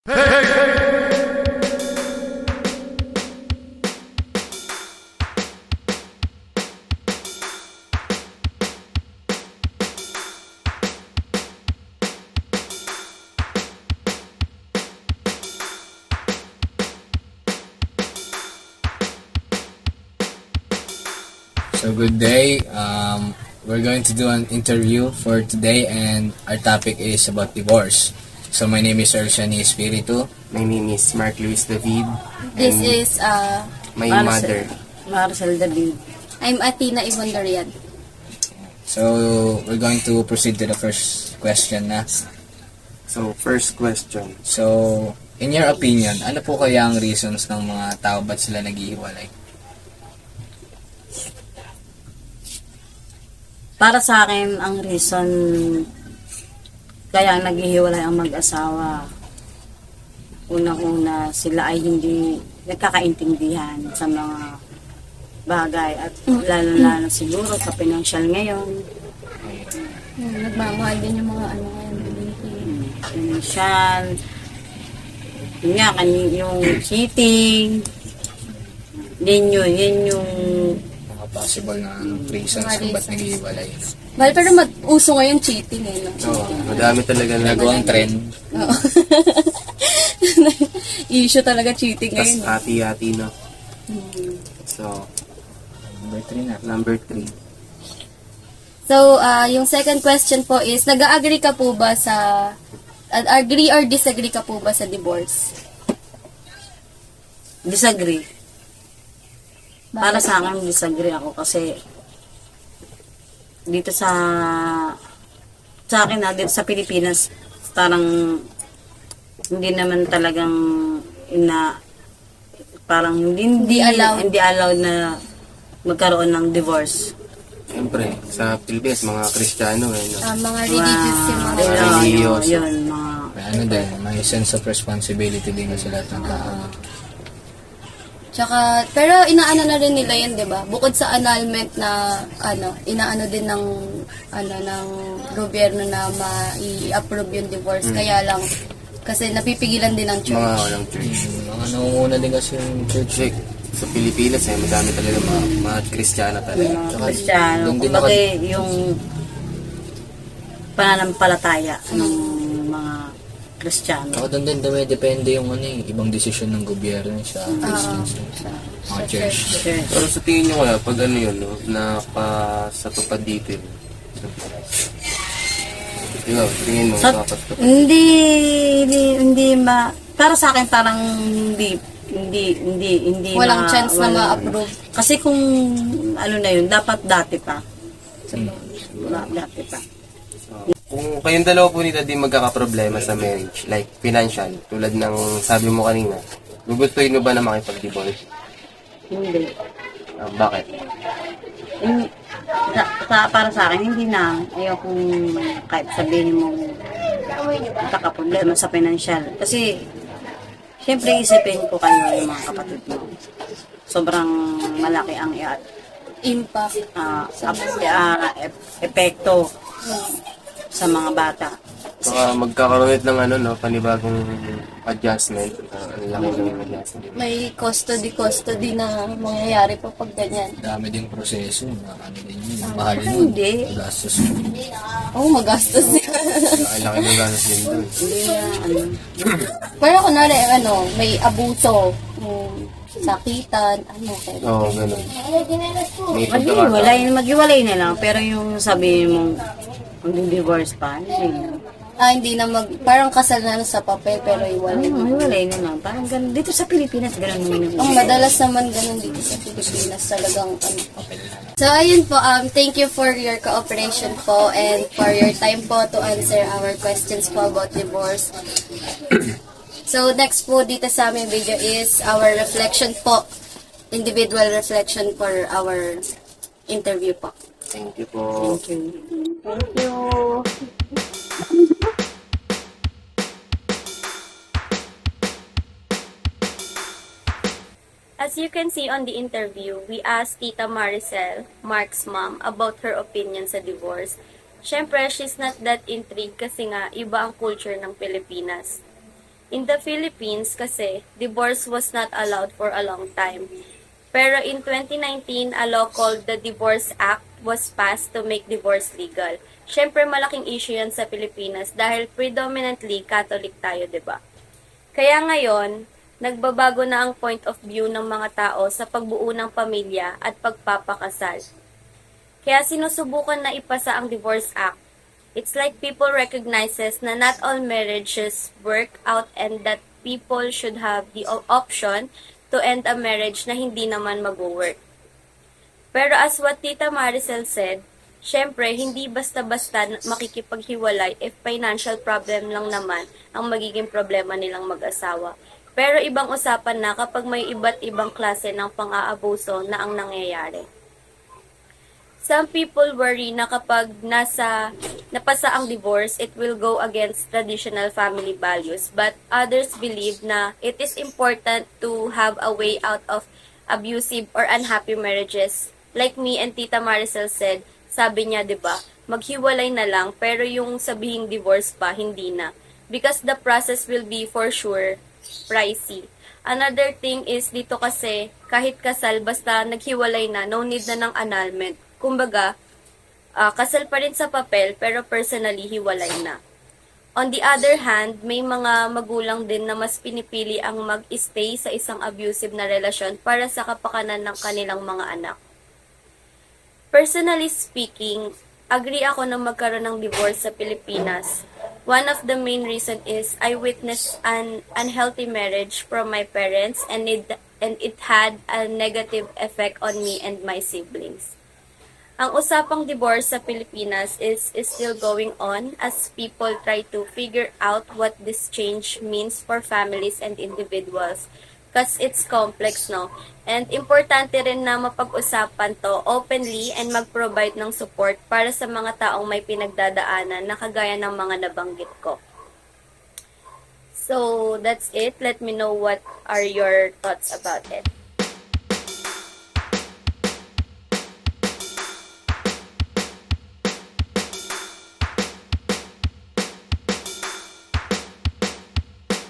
So good day. We're going to do an interview for today, and our topic is about divorce. So my name is Ershani Espiritu. My name is Mark Luis David. This and is my mother. Marcel David. I'm Athena Ivon Dorian. So we're going to proceed to the first question na. So, first question. So, in your opinion, ano po kaya ang reasons ng mga tao ba't sila naghihiwalay? Para sa akin, ang reason kaya naghihiwalay ang mag-asawa, unang-una sila ay hindi nagkakaintindihan sa mga bagay at lalo-lalo siguro sa financial ngayon. Nagmamahal din yung mga ano ngayon. Financial, yun nga, yung cheating, yun yung Mga possible na reasons kung ba't naghihiwalay. Well, pero uso ngayon cheating eh, no? Madami talaga na. Nagawang trend. Oo. Issue talaga cheating Tas ngayon. hati-hati na. So, Number 3 na. number 3. So, yung second question po is, nag-agree ka po ba sa, agree or disagree ka po ba sa divorce? disagree. Para sa akin, disagree ako kasi dito sa akin dito sa Pilipinas, parang hindi naman talagang parang hindi allowed na magkaroon ng divorce. Siyempre, sa Pilipinas, mga Kristiyano. Mga religious yung mga Religious. Yun, mga May ano din, may sense of responsibility din kasi lahat ng tao. Tsaka, pero inaano na rin nila yun, di ba? Bukod sa annulment na, inaano din ng, ng gobyerno na ma-i-approve yung divorce. Kaya lang, kasi napipigilan din ng Mga church. walang church. Mga nangunguna din kasi yung church. Check. Sa Pilipinas, madami talaga mga Kristiyano talaga. mga Kristiyano. doon din Kumbaga yung pananampalataya ng mga Kristiyano. Ako doon din depende yung ibang desisyon ng gobyerno sa Christians. Mga church. Church. Pero sa tingin nyo kaya, pag ano yun, no, napasatupad dito yun. Ikaw, tingin mo, napasatupad. Hindi para sa akin parang hindi Walang chance na ma-approve. Kasi kung ano na yun, dapat dati pa. Dati pa. Kung kayong dalawa po nito di magkakaproblema sa marriage, like financial, tulad ng sabi mo kanina, gugustuhin mo ba na makipag-divorce? Hindi. Bakit? Para sa akin, hindi na. Ayokong kahit sabihin mo magkakaproblema sa financial. Kasi, syempre isipin ko kayo yung mga kapatid mo. Sobrang malaki ang Impact. epekto sa mga bata. Saka magkakaroon ulit ng panibagong adjustment. Ang laki ng adjustment. May custody na mangyayari pa pag ganyan. Dami din proseso. Din yun. Mahal yun. Hindi. Gastos yun. Magastos din. Ang laki ng ganas din doon. Hindi na, Pero kunwari, may abuso, sakitan, Oo, ganun. May pagkakataon. maghiwalay na lang. Pero yung sabihin mong mag-divorce pa, hindi na parang kasal na sa papel, pero iwalay. maghiwalay na lang. Parang ganun. Dito sa Pilipinas, ganun naman. Ang madalas naman ganun dito sa Pilipinas, talagang So, ayun po, thank you for your cooperation po and for your time po to answer our questions po about divorce. So, next po dito sa aming video is our reflection po. Individual reflection for our interview po. Thank you po. Thank you. Thank you. As you can see on the interview, we asked Tita Maricel, Mark's mom, about her opinion sa divorce. Siyempre, she's not that intrigued kasi nga iba ang culture ng Pilipinas. In the Philippines kasi, divorce was not allowed for a long time. Pero in 2019, a law called the Divorce Act was passed to make divorce legal. Siyempre, malaking issue yan sa Pilipinas dahil predominantly Catholic tayo, 'di ba? Kaya ngayon, nagbabago na ang point of view ng mga tao sa pagbuo ng pamilya at pagpapakasal. Kaya sinusubukan na ipasa ang Divorce Act. It's like people recognizes na not all marriages work out and that people should have the option to end a marriage na hindi naman mag-work. Pero as what Tita Maricel said, syempre, hindi basta-basta makikipaghiwalay if financial problem lang naman ang magiging problema nilang mag-asawa. Pero ibang usapan na kapag may iba't ibang klase ng pang-aabuso na ang nangyayari. Some people worry na kapag napasa ang divorce, it will go against traditional family values. But others believe na it is important to have a way out of abusive or unhappy marriages. Like me and Tita Maricel said, sabi niya, 'di ba, maghiwalay na lang pero yung sabihing divorce pa, hindi na. Because the process will be for sure pricey. Another thing is dito kasi kahit kasal basta naghiwalay na, no need na ng annulment. Kumbaga, kasal pa rin sa papel pero personally hiwalay na. On the other hand, may mga magulang din na mas pinipili ang mag-stay sa isang abusive na relasyon para sa kapakanan ng kanilang mga anak. Personally speaking, agree ako na magkaroon ng divorce sa Pilipinas. One of the main reason is I witnessed an unhealthy marriage from my parents and it had a negative effect on me and my siblings. Ang usapang divorce sa Pilipinas is still going on as people try to figure out what this change means for families and individuals. Because it's complex, no? And importante rin na mapag-usapan to openly and mag-provide ng support para sa mga taong may pinagdadaanan na kagaya ng mga nabanggit ko. So, that's it. Let me know what are your thoughts about it.